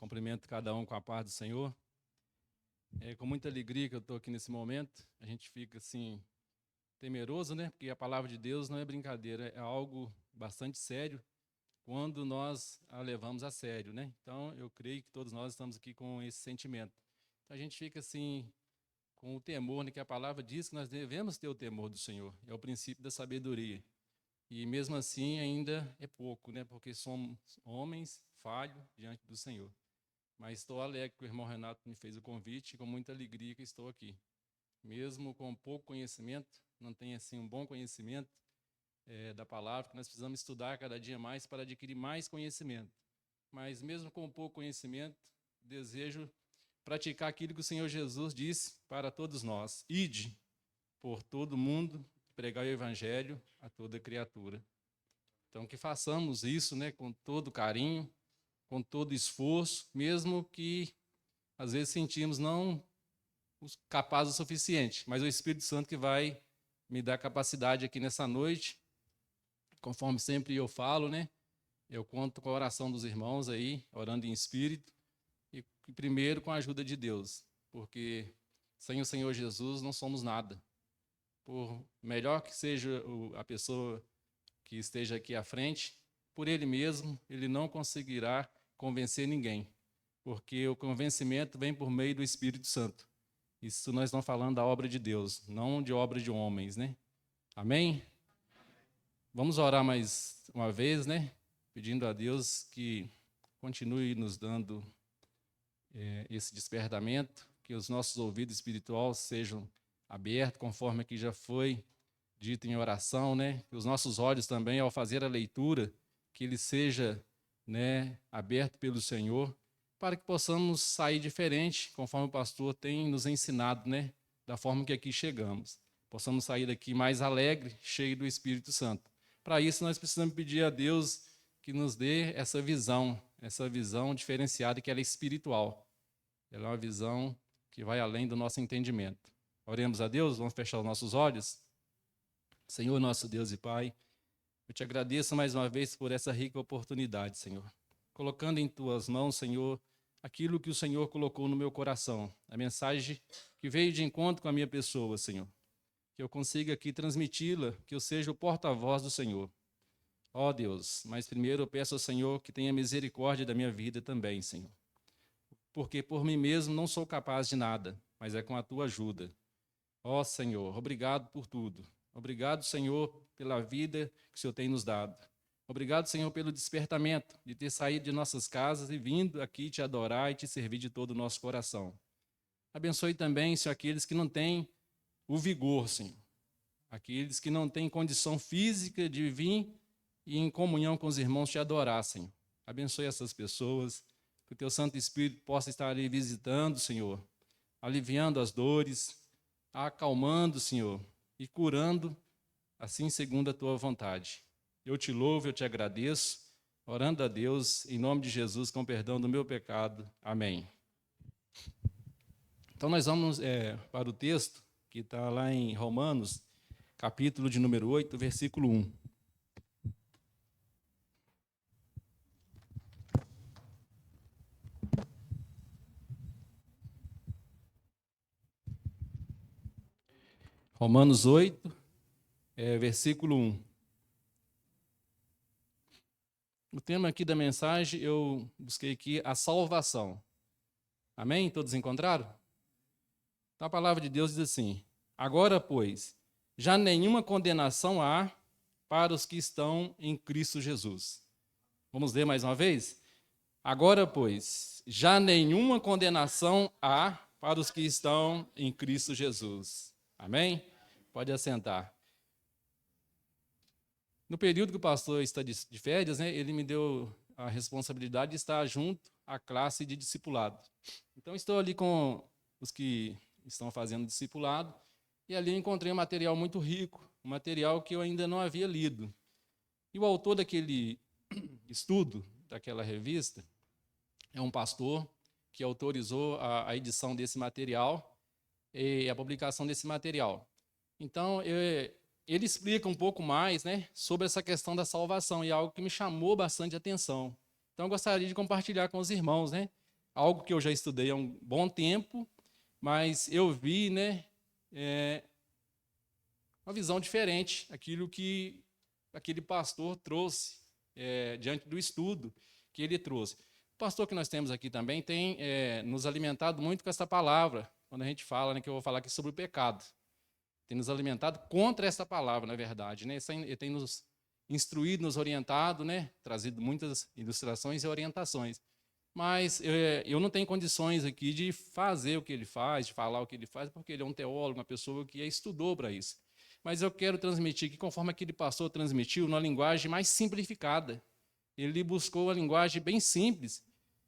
Cumprimento cada um com a paz do Senhor. É com muita alegria que eu estou aqui nesse momento. A gente fica assim, temeroso, né? Porque a palavra de Deus não é brincadeira, é algo bastante sério quando nós a levamos a sério, né? Então, eu creio que todos nós estamos aqui com esse sentimento. Então, a gente fica assim, com o temor, né? Que a palavra diz que nós devemos ter o temor do Senhor. É o princípio da sabedoria. E mesmo assim, ainda é pouco, né? Porque somos homens falhos diante do Senhor. Mas estou alegre que o irmão Renato me fez o convite e com muita alegria que estou aqui. Mesmo com pouco conhecimento, não tenho assim um bom conhecimento da palavra, que nós precisamos estudar cada dia mais para adquirir mais conhecimento. Mas mesmo com pouco conhecimento, desejo praticar aquilo que o Senhor Jesus disse para todos nós. Ide por todo mundo, pregar o evangelho a toda criatura. Então que façamos isso, né, com todo carinho, com todo esforço, mesmo que às vezes sentimos não capazes o suficiente, mas o Espírito Santo que vai me dar capacidade aqui nessa noite, conforme sempre eu falo, né? Eu conto com a oração dos irmãos aí, orando em espírito, e primeiro com a ajuda de Deus, porque sem o Senhor Jesus não somos nada. Por melhor que seja a pessoa que esteja aqui à frente, por ele mesmo, ele não conseguirá convencer ninguém, porque o convencimento vem por meio do Espírito Santo. Isso nós estamos falando da obra de Deus, não de obra de homens, né? Amém? Vamos orar mais uma vez, né? Pedindo a Deus que continue nos dando esse despertamento, que os nossos ouvidos espirituais sejam abertos, conforme aqui já foi dito em oração, né? Que os nossos olhos também, ao fazer a leitura, que ele seja, né, aberto pelo Senhor, para que possamos sair diferente, conforme o pastor tem nos ensinado, né, da forma que aqui chegamos. Possamos sair daqui mais alegre, cheio do Espírito Santo. Para isso, nós precisamos pedir a Deus que nos dê essa visão diferenciada, que ela é espiritual. Ela é uma visão que vai além do nosso entendimento. Oremos a Deus, vamos fechar os nossos olhos. Senhor, nosso Deus e Pai, eu te agradeço mais uma vez por essa rica oportunidade, Senhor. Colocando em tuas mãos, Senhor, aquilo que o Senhor colocou no meu coração, a mensagem que veio de encontro com a minha pessoa, Senhor. Que eu consiga aqui transmiti-la, que eu seja o porta-voz do Senhor. Ó Deus, mas primeiro eu peço ao Senhor que tenha misericórdia da minha vida também, Senhor. Porque por mim mesmo não sou capaz de nada, mas é com a tua ajuda. Ó Senhor, obrigado por tudo. Obrigado, Senhor, pela vida que o Senhor tem nos dado. Obrigado, Senhor, pelo despertamento, de ter saído de nossas casas e vindo aqui te adorar e te servir de todo o nosso coração. Abençoe também, Senhor, aqueles que não têm o vigor, Senhor. Aqueles que não têm condição física de vir e em comunhão com os irmãos te adorar, Senhor. Abençoe essas pessoas, que o teu Santo Espírito possa estar ali visitando, Senhor, aliviando as dores, acalmando, Senhor, e curando, assim segundo a tua vontade. Eu te louvo, eu te agradeço, orando a Deus, em nome de Jesus, com perdão do meu pecado. Amém. Então, nós vamos para o texto que está lá em Romanos, capítulo de número 8, versículo 1. Romanos 8, versículo 1. O tema aqui da mensagem, eu busquei aqui a salvação. Amém? Todos encontraram? Então, a palavra de Deus diz assim: agora, pois, já nenhuma condenação há para os que estão em Cristo Jesus. Vamos ler mais uma vez? Agora, pois, já nenhuma condenação há para os que estão em Cristo Jesus. Amém? Pode assentar. No período que o pastor está de férias, né, ele me deu a responsabilidade de estar junto à classe de discipulado. Então, estou ali com os que estão fazendo discipulado, e ali eu encontrei um material muito rico, um material que eu ainda não havia lido. E o autor daquele estudo, daquela revista, é um pastor que autorizou a edição desse material e a publicação desse material. Então, ele explica um pouco mais, né, sobre essa questão da salvação, e é algo que me chamou bastante atenção. Então, eu gostaria de compartilhar com os irmãos, né, algo que eu já estudei há um bom tempo, mas eu vi, né, uma visão diferente, aquilo que aquele pastor trouxe diante do estudo que ele trouxe. O pastor que nós temos aqui também tem nos alimentado muito com essa palavra, quando a gente fala, né, que eu vou falar aqui sobre o pecado. Tem nos alimentado contra essa palavra, na verdade, né? Ele tem nos instruído, nos orientado, né? Trazido muitas ilustrações e orientações. Mas eu não tenho condições aqui de fazer o que ele faz, de falar o que ele faz, porque ele é um teólogo, uma pessoa que estudou para isso. Mas eu quero transmitir que, conforme aquele pastor transmitiu, numa linguagem mais simplificada. Ele buscou a linguagem bem simples.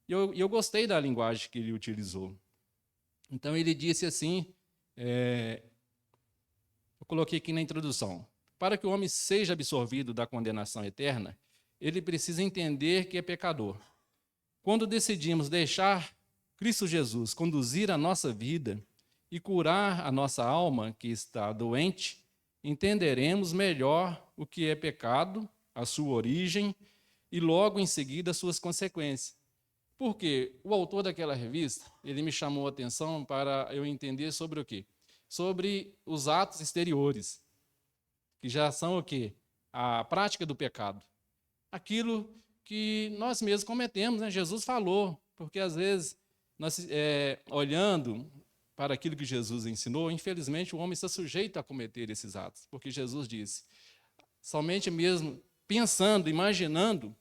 E eu gostei da linguagem que ele utilizou. Então, ele disse assim, eu coloquei aqui na introdução, para que o homem seja absorvido da condenação eterna, ele precisa entender que é pecador. Quando decidimos deixar Cristo Jesus conduzir a nossa vida e curar a nossa alma que está doente, entenderemos melhor o que é pecado, a sua origem e logo em seguida as suas consequências. Porque o autor daquela revista, ele me chamou a atenção para eu entender sobre o quê? Sobre os atos exteriores, que já são o quê? A prática do pecado. Aquilo que nós mesmos cometemos, né? Jesus falou, porque às vezes, nós, olhando para aquilo que Jesus ensinou, infelizmente o homem está sujeito a cometer esses atos, porque Jesus disse, somente mesmo pensando, imaginando,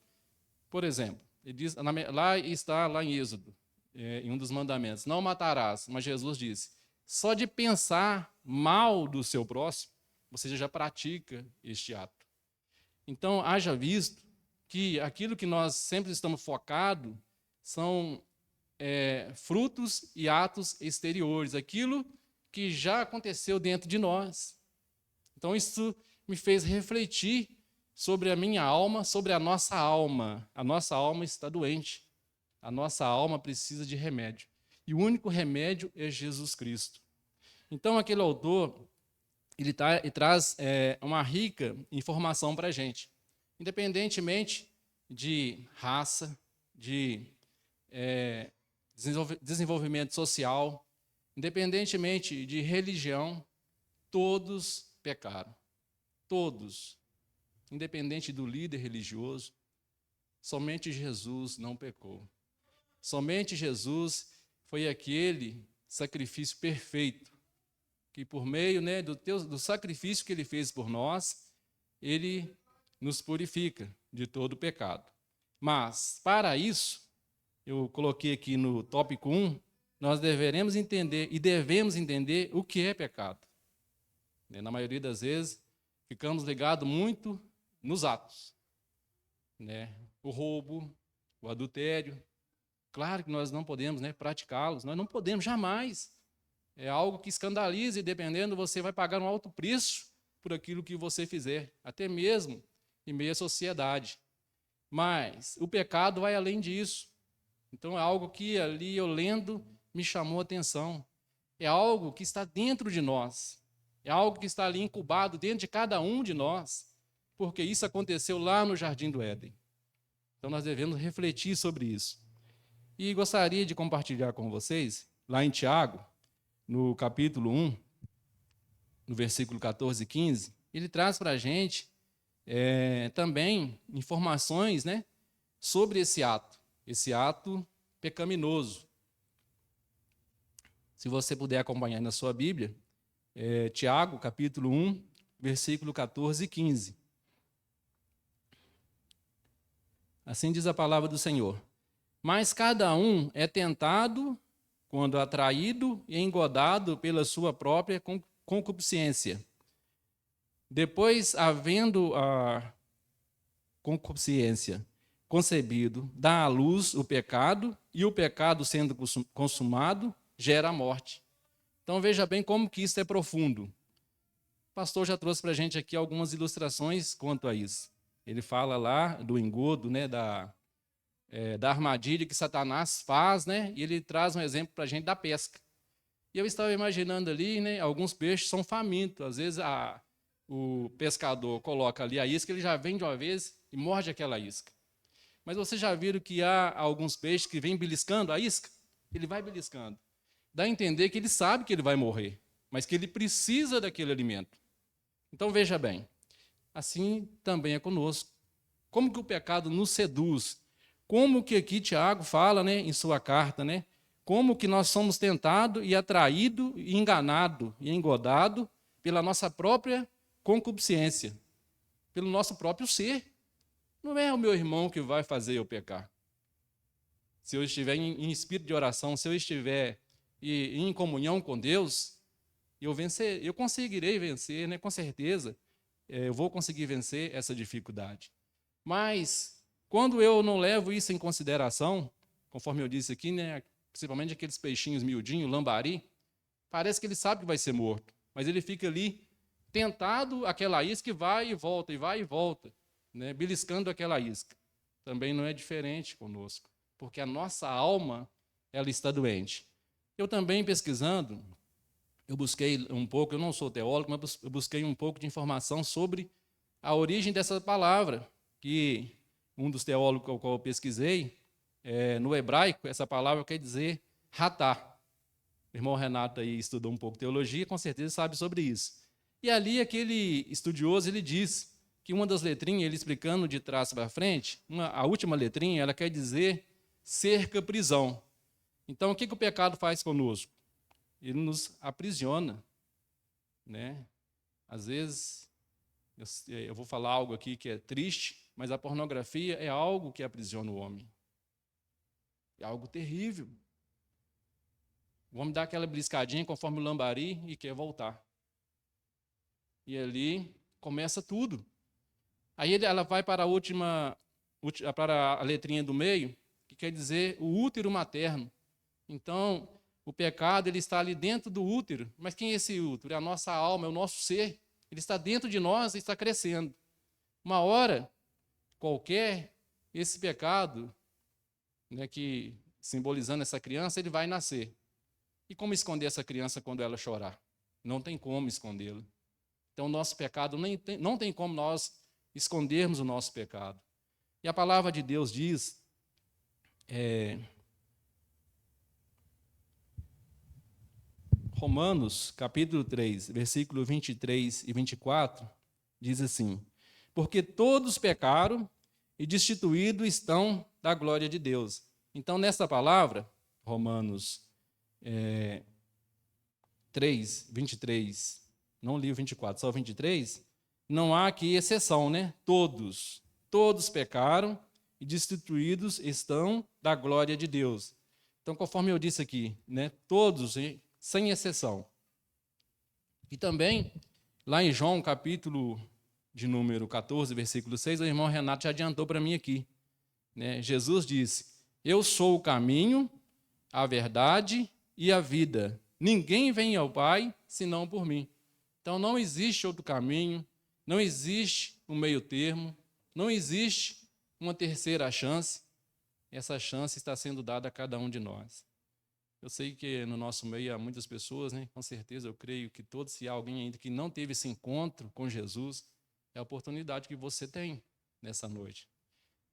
por exemplo, ele diz, lá em Êxodo, em um dos mandamentos, não matarás, mas Jesus disse, só de pensar mal do seu próximo, você já pratica este ato. Então, haja visto que aquilo que nós sempre estamos focados são frutos e atos exteriores, aquilo que já aconteceu dentro de nós. Então, isso me fez refletir sobre a minha alma, sobre a nossa alma. A nossa alma está doente. A nossa alma precisa de remédio. E o único remédio é Jesus Cristo. Então, aquele autor, ele traz uma rica informação para a gente. Independentemente de raça, de desenvolvimento social, independentemente de religião, todos pecaram. Todos. Independente do líder religioso, somente Jesus não pecou. Somente Jesus foi aquele sacrifício perfeito, que por meio, né, do sacrifício que ele fez por nós, ele nos purifica de todo o pecado. Mas, para isso, eu coloquei aqui no tópico 1, nós deveremos entender e devemos entender o que é pecado. Na maioria das vezes, ficamos ligados muito nos atos. O roubo, o adultério. Claro que nós não podemos praticá-los, nós não podemos jamais. É algo que escandaliza e, dependendo, você vai pagar um alto preço por aquilo que você fizer, até mesmo em meio à sociedade. Mas o pecado vai além disso. Então é algo que ali eu lendo me chamou a atenção. É algo que está dentro de nós. É algo que está ali incubado dentro de cada um de nós. Porque isso aconteceu lá no Jardim do Éden. Então nós devemos refletir sobre isso. E gostaria de compartilhar com vocês, lá em Tiago, no capítulo 1, no versículo 14 e 15, ele traz para a gente também informações sobre esse ato pecaminoso. Se você puder acompanhar na sua Bíblia, Tiago, capítulo 1, versículo 14 e 15. Assim diz a palavra do Senhor. Mas cada um é tentado quando atraído e engodado pela sua própria concupiscência. Depois, havendo a concupiscência concebido, dá à luz o pecado, e o pecado, sendo consumado, gera a morte. Então, veja bem como que isso é profundo. O pastor já trouxe para a gente aqui algumas ilustrações quanto a isso. Ele fala lá do engodo, da armadilha que Satanás faz, e ele traz um exemplo para a gente da pesca. E eu estava imaginando ali, alguns peixes são famintos. Às vezes o pescador coloca ali a isca, ele já vem de uma vez e morde aquela isca. Mas vocês já viram que há alguns peixes que vêm beliscando a isca? Ele vai beliscando. Dá a entender que ele sabe que ele vai morrer, mas que ele precisa daquele alimento. Então, veja bem, assim também é conosco. Como que o pecado nos seduz? Como que aqui Tiago fala, né, em sua carta, né? Como que nós somos tentados e atraídos, e enganados e engodados pela nossa própria concupiscência, pelo nosso próprio ser. Não é o meu irmão que vai fazer eu pecar. Se eu estiver em espírito de oração, se eu estiver em comunhão com Deus, eu conseguirei vencer, né? Com certeza, eu vou conseguir vencer essa dificuldade. Mas, quando eu não levo isso em consideração, conforme eu disse aqui, né? Principalmente aqueles peixinhos miudinhos, lambari, parece que ele sabe que vai ser morto, mas ele fica ali tentado aquela isca e vai e volta, né? Beliscando aquela isca. Também não é diferente conosco, porque a nossa alma, ela está doente. Eu também, pesquisando, eu busquei um pouco, eu não sou teólogo, mas eu busquei um pouco de informação sobre a origem dessa palavra, que um dos teólogos com o qual eu pesquisei, no hebraico, essa palavra quer dizer ratá. O irmão Renato aí estudou um pouco de teologia, com certeza sabe sobre isso. E ali aquele estudioso, ele diz que uma das letrinhas, ele explicando de trás para frente, a última letrinha, ela quer dizer cerca-prisão. Então, o que o pecado faz conosco? Ele nos aprisiona, né? Às vezes, eu vou falar algo aqui que é triste, mas a pornografia é algo que aprisiona o homem. É algo terrível. O homem dá aquela briscadinha conforme o lambari e quer voltar. E ali começa tudo. Aí ela vai para para a letrinha do meio, que quer dizer o útero materno. Então, o pecado ele está ali dentro do útero. Mas quem é esse útero? É a nossa alma, é o nosso ser. Ele está dentro de nós e está crescendo. Uma hora qualquer, esse pecado, né, que simbolizando essa criança, ele vai nascer. E como esconder essa criança quando ela chorar? Não tem como escondê-la. Então, o nosso pecado não tem como nós escondermos o nosso pecado. E a palavra de Deus diz, Romanos, capítulo 3, versículo 23 e 24, diz assim: porque todos pecaram e destituídos estão da glória de Deus. Então, nessa palavra, Romanos 3, 23, não li o 24, só o 23, não há aqui exceção, né? Todos pecaram e destituídos estão da glória de Deus. Então, conforme eu disse aqui, né? Todos, sem exceção. E também, lá em João, capítulo de número 14, versículo 6, o irmão Renato já adiantou para mim aqui, né? Jesus disse: eu sou o caminho, a verdade e a vida. Ninguém vem ao Pai senão por mim. Então não existe outro caminho, não existe um meio termo, não existe uma terceira chance. Essa chance está sendo dada a cada um de nós. Eu sei que no nosso meio há muitas pessoas, né? Com certeza eu creio que todos, se há alguém ainda que não teve esse encontro com Jesus, é a oportunidade que você tem nessa noite.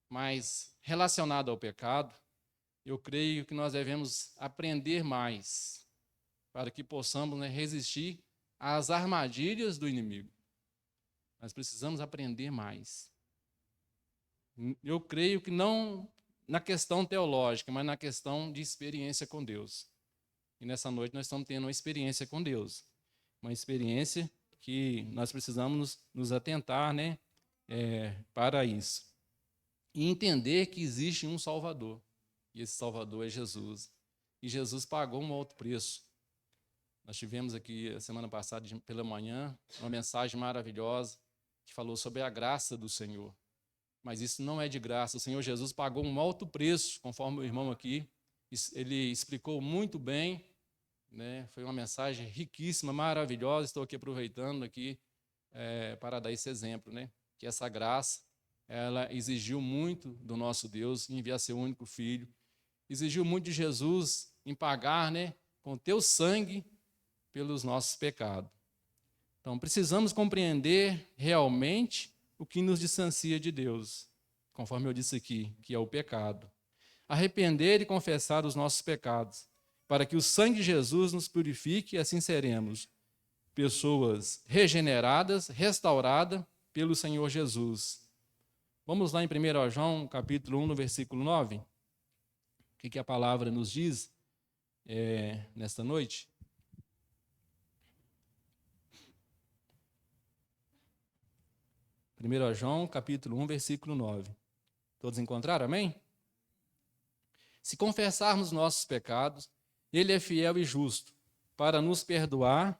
Mas relacionado ao pecado, eu creio que nós devemos aprender mais para que possamos, né, resistir às armadilhas do inimigo. Nós precisamos aprender mais. Eu creio que não na questão teológica, mas na questão de experiência com Deus. E nessa noite nós estamos tendo uma experiência com Deus. Uma experiência que nós precisamos nos atentar, né, para isso. E entender que existe um Salvador. E esse Salvador é Jesus. E Jesus pagou um alto preço. Nós tivemos aqui, a semana passada, pela manhã, uma mensagem maravilhosa que falou sobre a graça do Senhor. Mas isso não é de graça. O Senhor Jesus pagou um alto preço, conforme o irmão aqui, ele explicou muito bem, né? Foi uma mensagem riquíssima, maravilhosa. Estou aqui aproveitando aqui para dar esse exemplo, né? Que essa graça, ela exigiu muito do nosso Deus em enviar seu único Filho. Exigiu muito de Jesus em pagar, né, com teu sangue pelos nossos pecados. Então, precisamos compreender realmente o que nos distancia de Deus, conforme eu disse aqui, que é o pecado. arrepender e confessar os nossos pecados, para que o sangue de Jesus nos purifique e assim seremos pessoas regeneradas, restauradas pelo Senhor Jesus. Vamos lá em 1 João, capítulo 1, no versículo 9. O que a palavra nos diz nesta noite? 1 João, capítulo 1, versículo 9. Todos encontraram, amém? Se confessarmos nossos pecados, Ele é fiel e justo para nos perdoar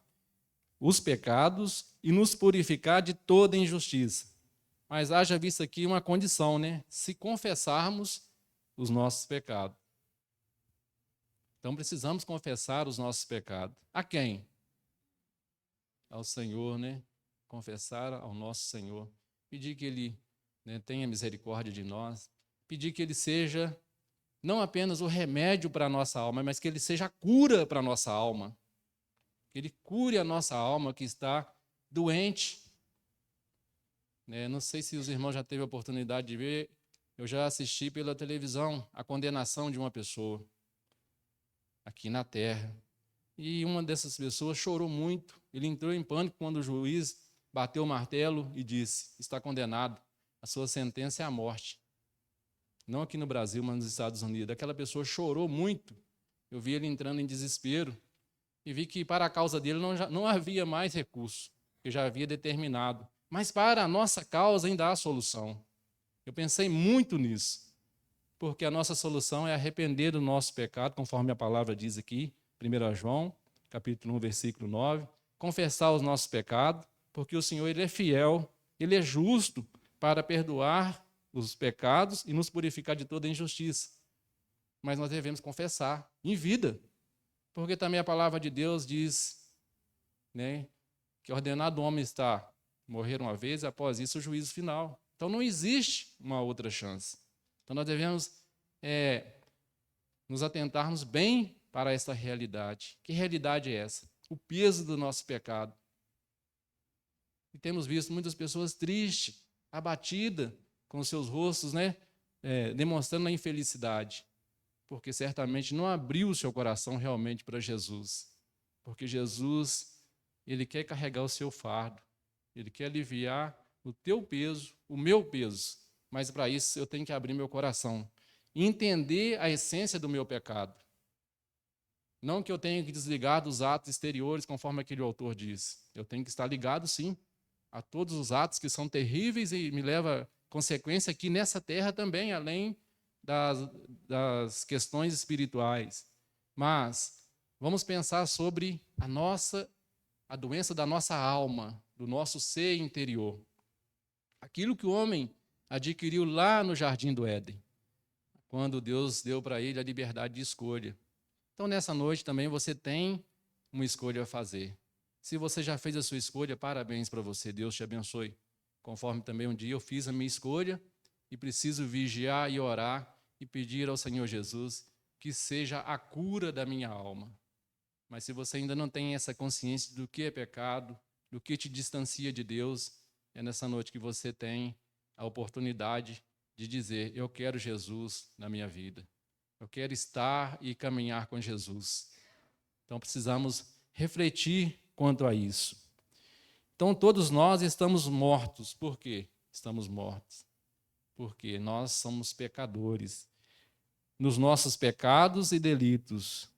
os pecados e nos purificar de toda injustiça. Mas haja visto aqui uma condição, né? Se confessarmos os nossos pecados. Então precisamos confessar os nossos pecados. A quem? Ao Senhor, né? Confessar ao nosso Senhor. Pedir que Ele, né, tenha misericórdia de nós. Pedir que Ele seja não apenas o remédio para a nossa alma, mas que Ele seja a cura para a nossa alma. Que Ele cure a nossa alma que está doente. Não sei se os irmãos já teve a oportunidade de ver, eu já assisti pela televisão a condenação de uma pessoa aqui na terra. E uma dessas pessoas chorou muito. Ele entrou em pânico quando o juiz bateu o martelo e disse: está condenado, a sua sentença é a morte. Não aqui no Brasil, mas nos Estados Unidos. Aquela pessoa chorou muito. Eu vi ele entrando em desespero e vi que para a causa dele não havia mais recurso, que já havia determinado. Mas para a nossa causa ainda há solução. Eu pensei muito nisso, porque a nossa solução é arrepender do nosso pecado, conforme a palavra diz aqui, 1 João, capítulo 1, versículo 9, confessar os nossos pecados, porque o Senhor Ele é fiel, Ele é justo para perdoar os pecados e nos purificar de toda injustiça. Mas nós devemos confessar em vida, porque também a palavra de Deus diz, né, que ordenado o homem está morrer uma vez e após isso o juízo final. Então não existe uma outra chance. Então nós devemos nos atentarmos bem para essa realidade. Que realidade é essa? O peso do nosso pecado. E temos visto muitas pessoas tristes, abatidas, com seus rostos, demonstrando a infelicidade, porque certamente não abriu o seu coração realmente para Jesus. Porque Jesus, Ele quer carregar o seu fardo, Ele quer aliviar o teu peso, o meu peso, mas para isso eu tenho que abrir meu coração e entender a essência do meu pecado. Não que eu tenha que desligar dos atos exteriores, conforme aquele autor diz. Eu tenho que estar ligado, sim, a todos os atos que são terríveis e me leva consequência aqui nessa terra também, além das questões espirituais. Mas vamos pensar sobre a doença da nossa alma, do nosso ser interior. Aquilo que o homem adquiriu lá no Jardim do Éden, quando Deus deu para ele a liberdade de escolha. Então, nessa noite também você tem uma escolha a fazer. Se você já fez a sua escolha, parabéns para você, Deus te abençoe. Conforme também um dia eu fiz a minha escolha e preciso vigiar e orar e pedir ao Senhor Jesus que seja a cura da minha alma. Mas se você ainda não tem essa consciência do que é pecado, do que te distancia de Deus, é nessa noite que você tem a oportunidade de dizer: eu quero Jesus na minha vida. Eu quero estar e caminhar com Jesus. Então precisamos refletir quanto a isso. Então todos nós estamos mortos. Por quê? Estamos mortos. Porque nós somos pecadores. Nos nossos pecados e delitos.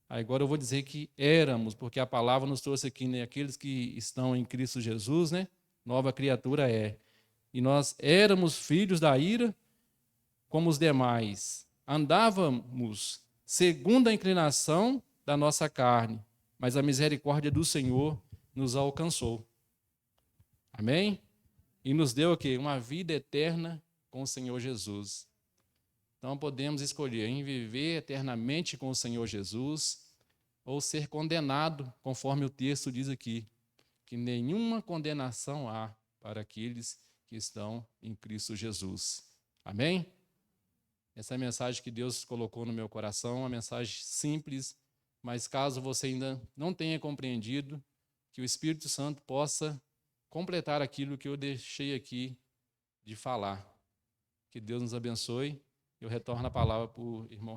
Agora eu vou dizer que éramos, porque a palavra nos trouxe aqui, né? Aqueles que estão em Cristo Jesus, né? Nova criatura é. E nós éramos filhos da ira, como os demais. Andávamos segundo a inclinação da nossa carne, mas a misericórdia do Senhor nos alcançou. Amém? E nos deu o quê? Uma vida eterna com o Senhor Jesus. Então podemos escolher em viver eternamente com o Senhor Jesus ou ser condenado, conforme o texto diz aqui, que nenhuma condenação há para aqueles que estão em Cristo Jesus. Amém? Essa é a mensagem que Deus colocou no meu coração, uma mensagem simples, mas caso você ainda não tenha compreendido, que o Espírito Santo possa completar aquilo que eu deixei aqui de falar. Que Deus nos abençoe. Eu retorno a palavra para o irmão.